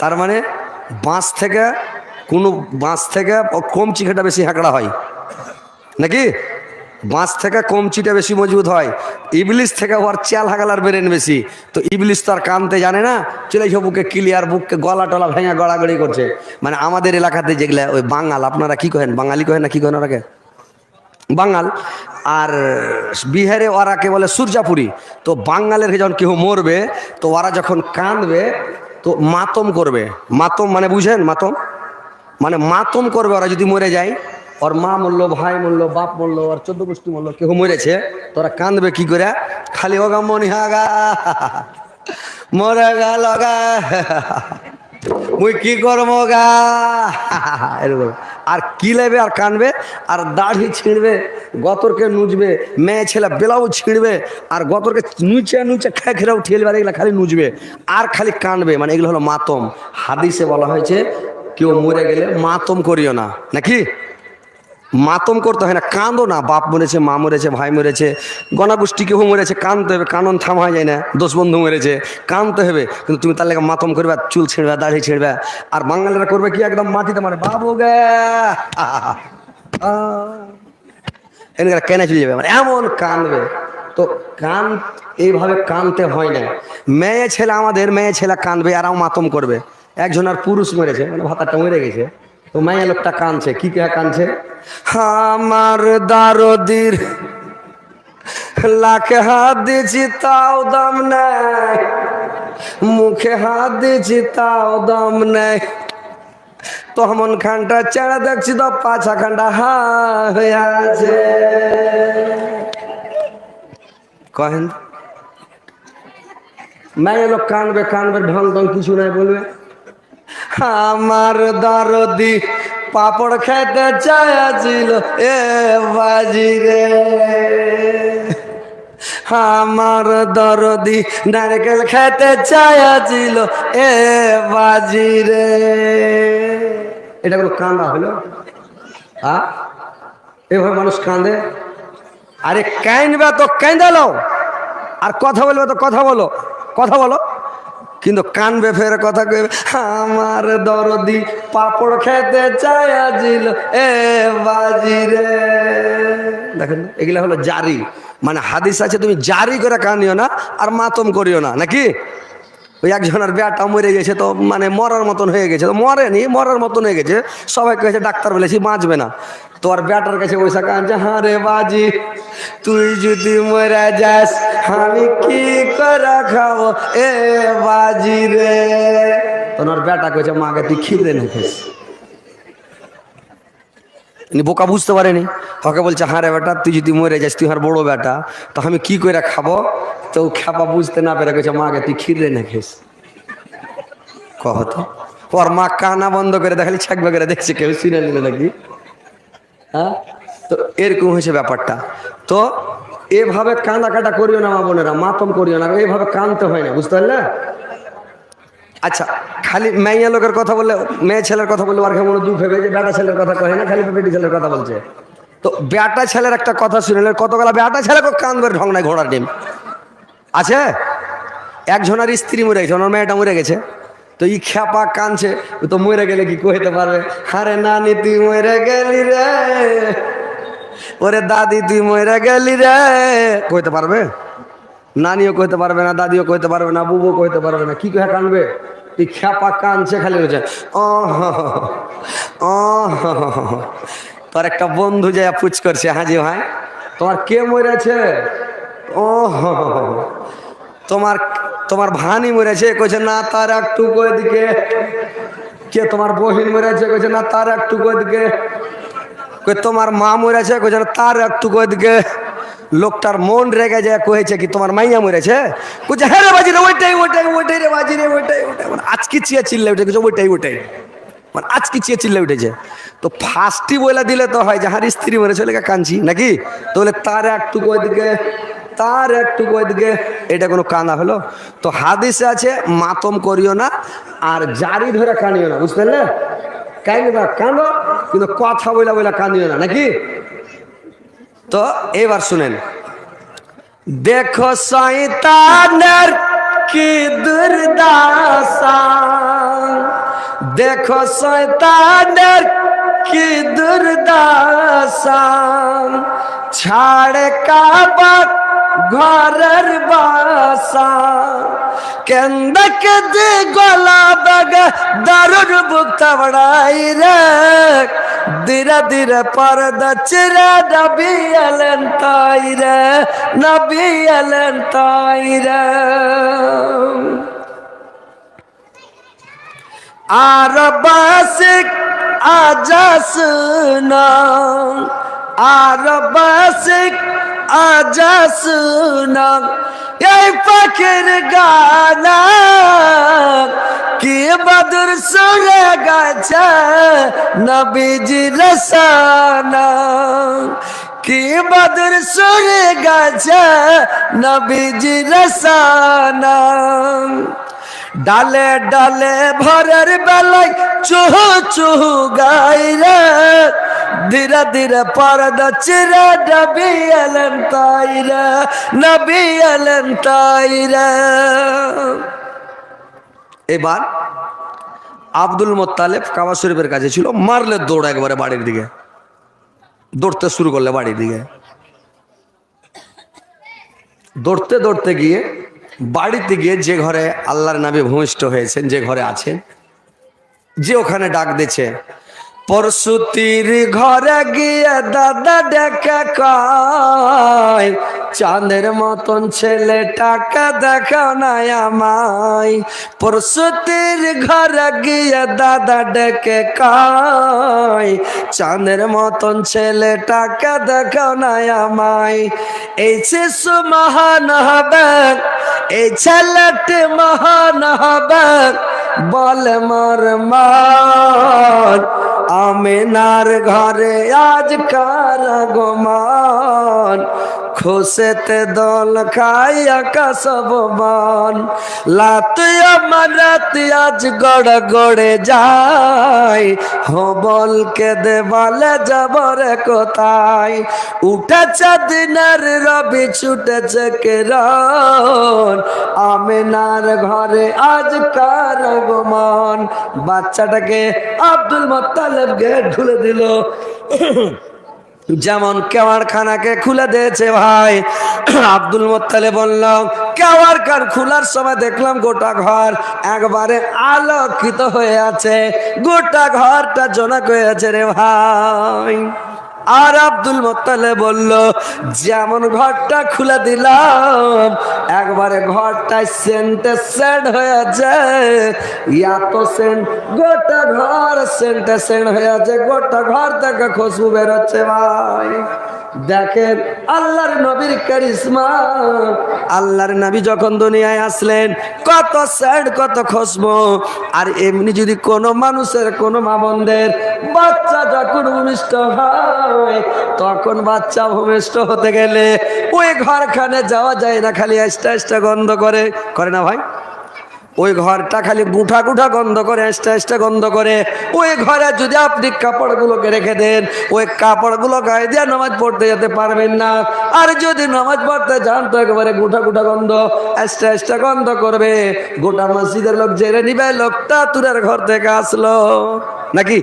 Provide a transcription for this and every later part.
তার মানে বাঁশ থেকে কোনো বাঁশ থেকে কমচি ঘাটা বেশি হ্যাঁকড়া হয় নাকি? বাঁশ থেকে কমচিটা বেশি মজবুত হয়। ইবলিশ থেকে ওর চাল হাগালার বেরেন বেশি। তো ইবলিশ তো আর কানতে জানে না, চলে এসে বুকে ক্লিয়ার, বুককে গলা টলা ভেঙে গড়াগড়ি করছে। মানে আমাদের এলাকাতে যেগুলা ওই বাঙাল, আপনারা কি কহেন, বাঙালি কহেন না কি কহেন ওরাকে? বাঙাল। আর বিহারে ওরাকে বলে সূর্যাপুরি। তো বাঙালের যখন কেউ মরবে তো ওরা যখন কাঁদবে তো মাতম করবে। মাতম মানে বুঝেন? মাতম মানে মাতম করবে ওরা যদি মরে যায়। ওর মা মরলো, ভাই মরলো, বাপ মরলো, ওর 14 গোষ্ঠী মরলো, কেউ মরেছে, তোরা কাঁদবে কি করে? খালি ওগা মনি হাগা মরে গেল গা, মুই কি করবো গা, এরকম। আর কি লেবে আর কানবে, আর দাড়ি ছিঁড়বে, গতরকে নুচবে, মেয়ে ছেলে ব্লাউজ ছিঁড়বে, আর গতরকে নুচে নুচে খেয়ে খেয়ে উঠিয়ে এগুলো খালি নুচবে আর খালি কানবে। মানে এগুলো হলো মাতম। হাদিসে বলা হয়েছে কেউ মরে গেলে মাতম করিও না, নাকি? মাতম করতে হয় না, কাঁদো না। বাপ মরেছে, মা মরেছে, ভাই মরেছে, গণাগোষ্ঠী কেউ মরেছে, কাঁদতে হবে। কানন থামা যায় না। দোষ বন্ধু মরেছে, কাঁদতে হবে। কিন্তু তুমি তার লেগে মাতম করবে, চুল ছিঁড়বে, দাড়ি ছিঁড়বে। আর বাঙালিরা করবে কি, একদম মাটিতে মানে বাবু গে এখানে কেনে চলে যাবে, মানে এমন কাঁদবে। তো কান এইভাবে কানতে হয় না। মেয়ে ছেলে, আমাদের মেয়ে ছেলে কাঁদবে আর মাতম করবে। একজন আর পুরুষ মরেছে, মানে ভাতারটা মরে গেছে, তো মায়ের লোকটা কাঁদছে। কি কে কাঁদছে? আমার দারদির লাখে হাত দিয়েছি তাও দাম নেই, মুখে হাত দিয়েছি তাও দাম নেই, তহমন খানটা চেড়া দেখছি তো পাছা খানটা হয়ে আছে। কহেন মেয়ে লোক কানবে, কানবে, ঢং ঢং কিছু নাই, বলবে আমার দারদি পাপড় খেতে চাইছিল এ বাজি রে, আমার দরদি নারকেল খেতে চাইছিল এ বাজি রে। এটা কোনো কান্দা হলো? এভাবে মানুষ কাঁদে? আরে কাঁদবে তো কাঁদালো, আর কথা বলবে তো কথা বলো, কথা বলো। কিন্তু কানবে ফের কথা কইবে আমার দরদি পাপড় খেতে চাইছিল এ বাজি রে। দেখেন এগুলা হলো জারি। মানে হাদিস আছে তুমি জারি করে কানিও না আর মাতম করিও না, নাকি? ওই একজনের বেটা মরে গেছে, তো মানে মরার মতন হয়ে গেছে, তো মরেনি, মরার মতন হয়ে গেছে। সবাই কয়েছে ডাক্তার বলেছি বাঁচবে না। তো আর বেটার কাছে পয়সা কাঁদছে, হ্যাঁ রে বাজি তুই যদি মরে যাস আমি কি করে খাবো এ বাজি রে। তোমার বেটা কইছে মাকে তুই খিদে না খেস। বোকা বুঝতে পারেনি, ওকে বলছে হ্যাঁ রে বেটা তুই যদি মরে যাস, তুই আর বড় বেটা, তো আমি কি করে খাবো? তো খাপা বুঝতে না পেরে কইছে মাকে তুই খিদে না খেস। কত ওর মা কানা বন্ধ করে দেখালি ছাকবে করে দেখছে, কেউ শুনে নিল নাকি? হ্যাঁ, তো এরকম হয়েছে ব্যাপারটা। তো এভাবে কাঁদা কাটা করিও না মা বোনেরা, মাতম করিও না, এইভাবে কাঁদতে হয় না, বুঝতে পারলে? আচ্ছা, খালি মেয়ে লোকের কথা বললে, মেয়ে ছেলের কথা বললে আর কেমন দুঃখ হবে যে বেটা ছেলের কথা কহে না, খালি বেটি ছেলের কথা বলছে। তো বেটা ছেলের একটা কথা শুনে, কতগুলা বেটা ছেলে কাঁদবে ঢং নাই, ঘোড়ার ডিম আছে। একজনের স্ত্রী মরে গেছে, ওনার মেয়েটা মরে গেছে, তো ই খেপা কানছে, তো মরে গেলে কি কইতে পারবে? আরে নানি তুই মরে গেলি রে, ওরে দাদি তুই মরে গেলি রে, কইতে পারবে? নানিও কইতে পারবে না, দাদিও কইতে পারবে না, বুবু কইতে পারবে না। কি কয়ে কানবে? তুই খেপা কানছে, খালি হয়েছে তোর একটা বন্ধু যায় পুচ করছে, হাজি ভাই তোমার কে মরেছে? ও তোমার তোমার ভানি মরেছে, কইছে না তার একটু কই দিকে। কে তোমার বহিন মরেছে? কইছে না তার একটু কই দিকে। কই তোমার মা মরেছে? কইছে না তার একটু কই দিকে। লোকটার মন রেগে যায়, কয়েছে কি তোমার মাইয়া মরেছে? কইছে হ্যাঁ রে বাজি রে, ওইটাই ওইটাই ওইটাই রে বাজি রে, ওইটাই ওইটাই। মানে আজকে চিয়া চিল্লা উঠে গেছে, ওইটাই ওইটাই, মানে আজকে চিয়া চিল্লা উঠেছে। তো ফার্স্টই বলে দিলে তো হয়, যাহার স্ত্রী মরেছে লেখা কাঁদছি নাকি? তো বলে তার একটু কই দিকে, তার একটু কই দিকে, এটা কোনো কাঁদা হলো? তো হাদিসে আছে মাতম করিও না আর জারি ধরে কাঁদিও না, বুঝতে পারলে? কাঁদবা কাঁদো, কিন্তু কথা বইলা বইলা কাঁদিও না, নাকি? তো এবার শুনেন, দেখো শয়তানের কি দুর্দশা, দেখো শয়তানের কি দুর্দশা, ছাড়ে কাবা ঘরের বাসা, কেন্দা কেঁদে গলা বাগা দারুর বুক তাবড়াই রে, ধীরে ধীরে পর্দা চিরে নবী এলেন তাই রে, নবী এলেন তাই রে। আর বাসিক আজা শুনো, আর বাসিক আজা শুনো, এই পাখির গানা কি বদর সুরে গাছে নবীজি রসানা, কি বদর সুরে গাছে নবীজি রসানা। ডালে ডালে ভরের বেলায় চুহ চুহ গাই রে, ধীরে ধীরে পর্দা চিরে নবী এলেন তাই রে, নবী এলেন তাই রে। এবার আব্দুল মোত্তালেব কাবা শরীফের কাছে ছিল, মারলে দৌড় একবারে বাড়ির দিকে, দৌড়তে শুরু করলে বাড়ির দিকে। দৌড়তে দৌড়তে গিয়ে বাড়িতে গিয়ে যে ঘরে আল্লাহর নবী ভূমিষ্ঠ হয়েছেন, যে ঘরে আছেন, যে ওখানে ডাক দিচ্ছে, পরশুতির ঘরে গিয়ে দাদা ডেকে কয়, চাঁদের মতন ছেলে টাকা দেখাও না আমায়। পরশুতির ঘরে গিয়ে দাদা ডেকে কয়, চাঁদের মতন ছেলে টাকা দেখাও না আমায়। এই শিশু মহান হবে, এই ছেলেটি মহান হবে, বলে মোর মা। আমিনার ঘরে আজ কার আগমন, খুশেতে দোল খাইয়া কাসবমান। লাতিয়া মারাতি আজ গড় গড়ে যায়, হবলকে দেবালে যাবরে কোথায়। উঠেছে দিনের রবি ছুটেছে কিরণ, আমিনার ঘরে আজ কার আগমন। বাচ্চাটাকে আব্দুল মোত্তালেব গেট খুলে দিল, যেমন কেওয়ারখানাকে খুলে দিয়েছে ভাই। আব্দুল মোত্তালেব বলল, কেওয়ার খান খোলার সময় দেখলাম গোটা ঘর একবারে আলোকিত হয়ে আছে, গোটা ঘরটা জনক হয়ে আছে রে ভাই। আর আব্দুল মোত্তালেব বলল, যেমন ঘরটা খুলে দিলাম একবারে ঘরটায় সেন্টে সেন্ট হয়ে আছে, এত সেন্ট গোটা ঘর সেন্টে সেন্ট হয়ে আছে, গোটা ঘর থেকে খুশবু বেরোচ্ছে ভাই। দেখেন আল্লাহর নবীর কারিশমা। আল্লাহর নবী যখন দুনিয়ায় আসলেন কত সেন্ট কত খুশবু। আর এমনি যদি কোনো মানুষের কোনো মা বোনদের বাচ্চা যখন ভূমিষ্ঠ হয়, তখন বাচ্চা ভূমিষ্ঠ হতে গেলে ওই ঘরখানে যাওয়া যায় না, খালি আস্তে আস্তে গন্ধ করে, করে না ভাই? ওই ঘরটা খালি গুঠা গুঠা গন্ধ করে, আস্তে আস্তে গন্ধ করে। ওই ঘরে যদি আপনি কাপড়গুলোকে রেখে দেন, ওই কাপড়গুলো গায়ে দিয়ে নামাজ পড়তে যেতে পারবেন না। আর যদি নামাজ পড়তে যান তো একেবারে গুঠা গুঠা গন্ধ, আস্তে আস্তে গন্ধ করবে। গোটা মসজিদের লোক জেনে নিবে লোকটা তুরের ঘর থেকে আসলো নাকি।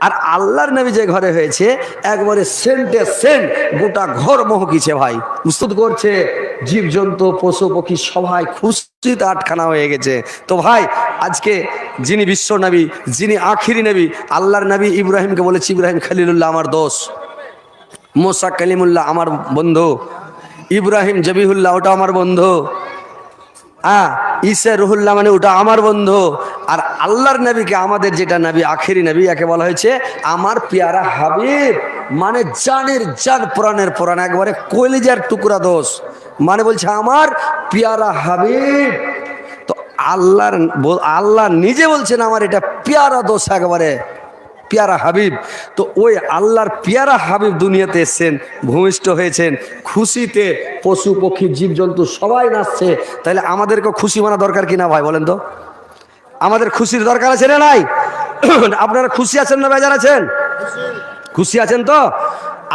আর আল্লাহর নবী যে ঘরে হয়েছে একবারে সেন্টে সেন্ট, গোটা ঘর মহকিছে ভাই, উস্তুত করছে। জীবজন্তু পশু পক্ষী সবাই খুশিতে আটখানা হয়ে গেছে। তো ভাই আজকে যিনি বিশ্ব নবী, যিনি আখিরি নবী, আল্লাহর নবী ইব্রাহিমকে বলেছে, ইব্রাহিম খলিলুল্লাহ আমার দোস্ত, মুসা কালিমুল্লাহ আমার বন্ধু, ইব্রাহিম জবিহুল্লাহ ওটা আমার বন্ধু, ঈসা রুহুল্লাহ মানে ওটা আমার বন্ধু। আর আল্লাহর নবীকে আমাদের যেটা নবী আখেরি নবী, একে বলা হয়েছে আমার পেয়ারা হাবিব, মানে জানের জান প্রাণের প্রাণ, একবারে কলিজার টুকরা দোষ, মানে বলছে আমার পেয়ারা হাবিব। তো আল্লাহ নিজে বলছেন আমার এটা পেয়ারা দোষ, একবারে পেয়ারা হাবিব। তো ওই আল্লাহর পেয়ারা হাবিব দুনিয়াতে এসছেন, ভূমিষ্ঠ হয়েছেন, খুশিতে পশু পক্ষী জীবজন্তু সবাই নাচছে। তাহলে আমাদেরকে খুশি মানা দরকার কিনা ভাই বলেন তো? আমাদের খুশির দরকার আছে না নাই? আপনারা খুশি আছেন না বেজার আছেন? খুশি আছেন তো?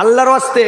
আল্লাহর ওয়াস্তে